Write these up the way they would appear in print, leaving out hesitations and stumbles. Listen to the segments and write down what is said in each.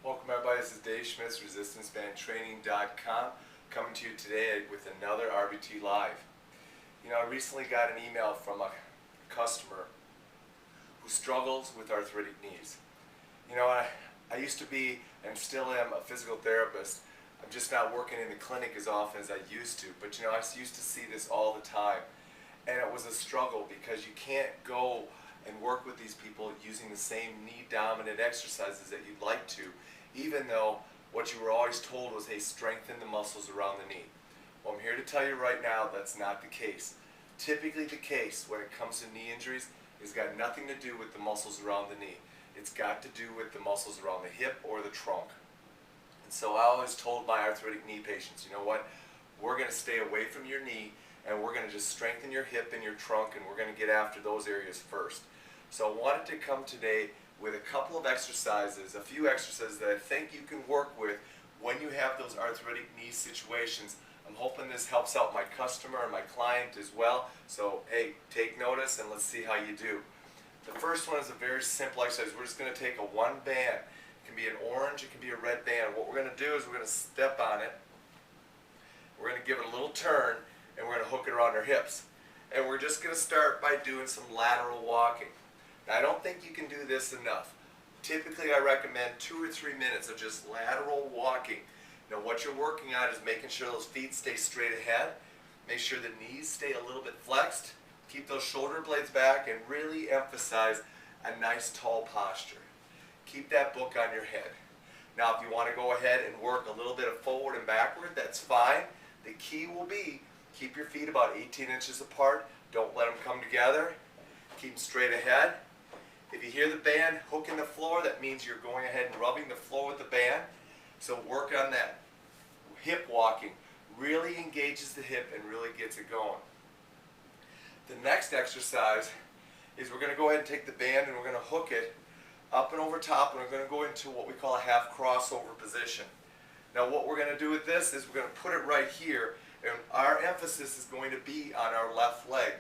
Welcome everybody, this is Dave Schmitz, ResistanceBandTraining.com, coming to you today with another RBT Live. You know, I recently got an email from a customer who struggles with arthritic knees. You know, I used to be, and still am, a physical therapist. I'm just not working in the clinic as often as I used to, but you know, I used to see this all the time. And it was a struggle because you can't go and work with these people using the same knee dominant exercises that you'd like to, even though what you were always told was, hey, strengthen the muscles around the knee. Well, I'm here to tell you right now that's not the case. Typically the case when it comes to knee injuries has got nothing to do with the muscles around the knee. It's got to do with the muscles around the hip or the trunk. And so I always told my arthritic knee patients, you know what, we're going to stay away from your knee and we're going to just strengthen your hip and your trunk, and we're going to get after those areas first. So I wanted to come today with a couple of exercises, a few exercises that I think you can work with when you have those arthritic knee situations. I'm hoping this helps out my customer and my client as well. So hey, take notice and let's see how you do. The first one is a very simple exercise. We're just going to take a one band. It can be an orange, it can be a red band. What we're going to do is we're going to step on it. We're going to give it a little turn and we're going to hook it around our hips. And we're just going to start by doing some lateral walking. Now, I don't think you can do this enough. Typically, I recommend 2 or 3 minutes of just lateral walking. Now, what you're working on is making sure those feet stay straight ahead. Make sure the knees stay a little bit flexed. Keep those shoulder blades back and really emphasize a nice tall posture. Keep that book on your head. Now, if you want to go ahead and work a little bit of forward and backward, that's fine. The key will be keep your feet about 18 inches apart. Don't let them come together. Keep them straight ahead. If you hear the band hooking the floor, that means you're going ahead and rubbing the floor with the band. So work on that. Hip walking really engages the hip and really gets it going. The next exercise is we're going to go ahead and take the band and we're going to hook it up and over top, and we're going to go into what we call a half crossover position. Now what we're going to do with this is we're going to put it right here, and our emphasis is going to be on our left leg.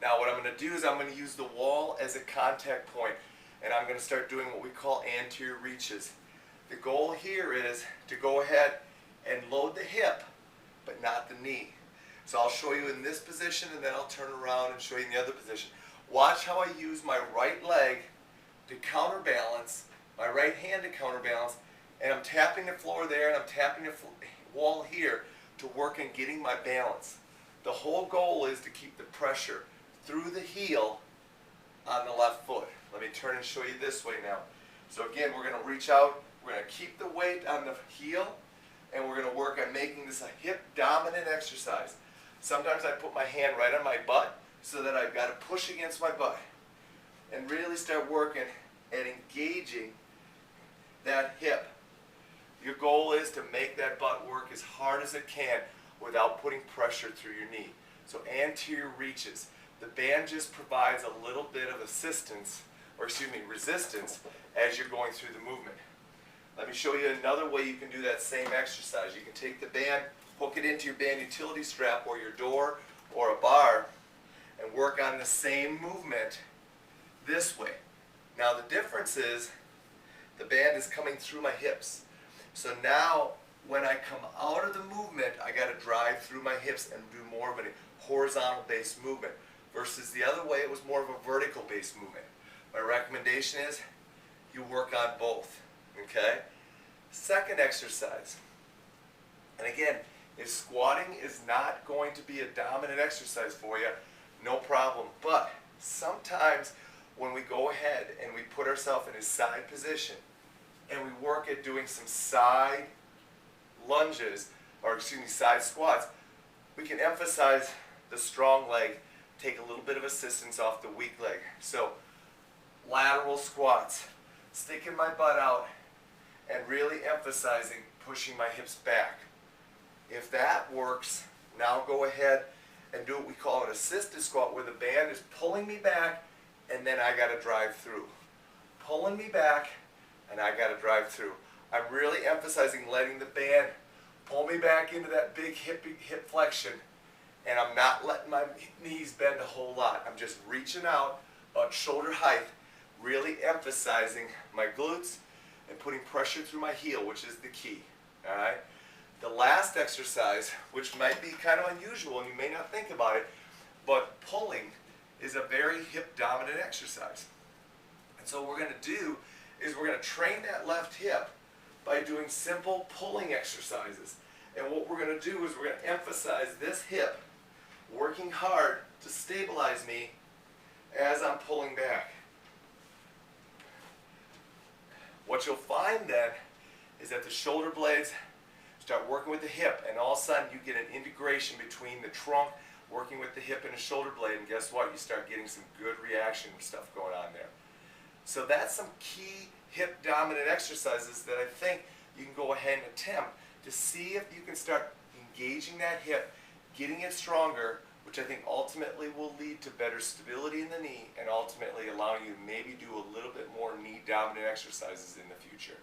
Now what I'm going to do is I'm going to use the wall as a contact point, and I'm going to start doing what we call anterior reaches. The goal here is to go ahead and load the hip, but not the knee. So I'll show you in this position, and then I'll turn around and show you in the other position. Watch how I use my right leg to counterbalance, my right hand to counterbalance, and I'm tapping the floor there, and I'm tapping the wall here to work on getting my balance. The whole goal is to keep the pressure through the heel on the left foot. Let me turn and show you this way now. So again, we're going to reach out, we're going to keep the weight on the heel, and we're going to work on making this a hip dominant exercise. Sometimes I put my hand right on my butt so that I've got to push against my butt and really start working at engaging that hip. Your goal is to make that butt work as hard as it can without putting pressure through your knee. So anterior reaches. The band just provides a little bit of assistance, or excuse me, resistance as you're going through the movement. Let me show you another way you can do that same exercise. You can take the band, hook it into your band utility strap or your door or a bar, and work on the same movement this way. Now the difference is the band is coming through my hips. So now when I come out of the movement, I got to drive through my hips and do more of a horizontal based movement. Versus the other way, it was more of a vertical based movement. My recommendation is you work on both. Okay? Second exercise. And again, if squatting is not going to be a dominant exercise for you, no problem. But sometimes when we go ahead and we put ourselves in a side position and we work at doing some side lunges, or excuse me, side squats, we can emphasize the strong leg, take a little bit of assistance off the weak leg. So lateral squats, sticking my butt out and really emphasizing pushing my hips back. If that works, now go ahead and do what we call an assisted squat, where the band is pulling me back and then I got to drive through. Pulling me back and I got to drive through. I'm really emphasizing letting the band pull me back into that big hip flexion, and I'm not letting my knees bend a whole lot. I'm just reaching out about shoulder height, really emphasizing my glutes, and putting pressure through my heel, which is the key. All right. The last exercise, which might be kind of unusual and you may not think about it, but pulling is a very hip dominant exercise. And so what we're going to do is we're going to train that left hip by doing simple pulling exercises. And what we're going to do is we're going to emphasize this hip working hard to stabilize me as I'm pulling back. What you'll find then is that the shoulder blades start working with the hip, and all of a sudden you get an integration between the trunk working with the hip and the shoulder blade, and guess what? You start getting some good reaction stuff going on there. So that's some key hip dominant exercises that I think you can go ahead and attempt to see if you can start engaging that hip, getting it stronger, which I think ultimately will lead to better stability in the knee and ultimately allowing you to maybe do a little bit more knee dominant exercises in the future.